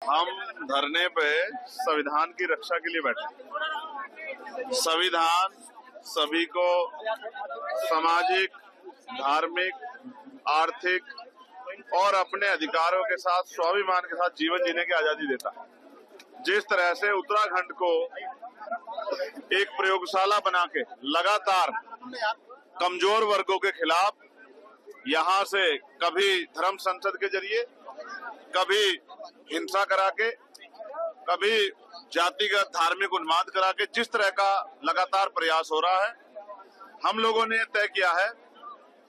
हम धरने पे संविधान की रक्षा के लिए बैठे। संविधान सभी को सामाजिक, धार्मिक, आर्थिक और अपने अधिकारों के साथ, स्वाभिमान के साथ जीवन जीने की आजादी देता है। जिस तरह से उत्तराखंड को एक प्रयोगशाला बना के लगातार कमजोर वर्गों के खिलाफ यहाँ से कभी धर्म संसद के जरिए, कभी हिंसा करा के, कभी जातिगत धार्मिक उन्माद करा के जिस तरह का लगातार प्रयास हो रहा है, हम लोगों ने तय किया है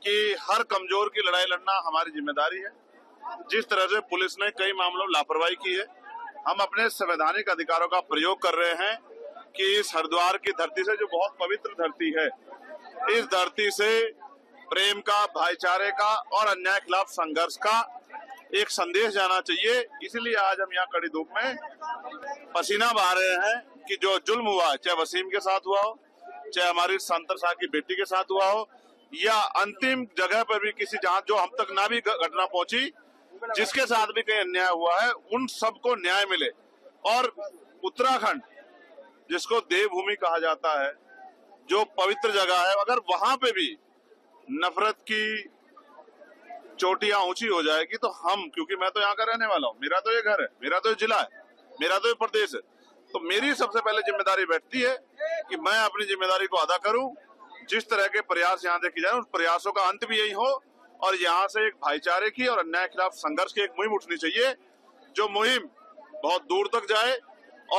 कि हर कमजोर की लड़ाई लड़ना हमारी जिम्मेदारी है। जिस तरह से पुलिस ने कई मामलों में लापरवाही की है, हम अपने संवैधानिक अधिकारों का प्रयोग कर रहे हैं कि इस हरिद्वार की धरती से, जो बहुत पवित्र धरती है, इस धरती से प्रेम का, भाईचारे का और अन्याय के खिलाफ संघर्ष का एक संदेश जाना चाहिए। इसलिए आज हम यहाँ कड़ी धूप में पसीना बहा रहे हैं कि जो जुल्म हुआ, चाहे वसीम के साथ हुआ हो, चाहे हमारी संतर शाह की बेटी के साथ हुआ हो, या अंतिम जगह पर भी किसी जहां जो हम तक ना भी घटना पहुंची, जिसके साथ भी कहीं अन्याय हुआ है, उन सबको न्याय मिले। और उत्तराखंड, जिसको देवभूमि कहा जाता है, जो पवित्र जगह है, अगर वहां पे भी नफरत की चोटियां ऊंची हो जाएगी तो हम, क्योंकि मैं तो यहाँ का रहने वाला हूँ, मेरा तो ये घर है, मेरा तो ये जिला है, मेरा तो ये प्रदेश है, तो मेरी सबसे पहले जिम्मेदारी बैठती है कि मैं अपनी जिम्मेदारी को अदा करूं। जिस तरह के प्रयास यहाँ से किए जाए, उस प्रयासों का अंत भी यही हो और यहाँ से एक भाईचारे की और अन्याय के खिलाफ संघर्ष की एक मुहिम उठनी चाहिए, जो मुहिम बहुत दूर तक जाए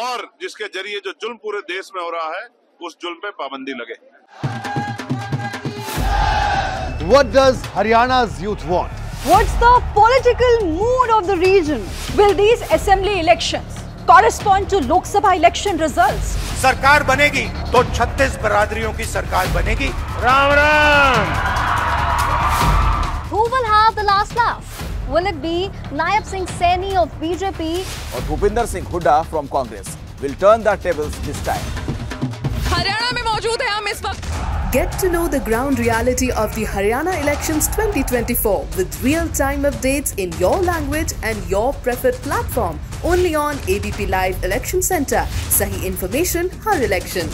और जिसके जरिए जो जुल्म पूरे देश में हो रहा है, उस जुल्म पे पाबंदी लगे। What does Haryana's youth want? What's the political mood of the region? Will these assembly elections correspond to Lok Sabha election results? सरकार बनेगी तो 36 बरादरियों की सरकार बनेगी। Ram Ram. Who will have the last laugh? Will it be Naib Singh Saini of BJP or Bhupinder Singh Hooda from Congress will turn the tables this time? Haryana में मौजूद है हम इस वक्त। Get to know the ground reality of the Haryana elections 2024 with real-time updates in your language and your preferred platform. Only on ABP Live Election Center. Sahi information, har election.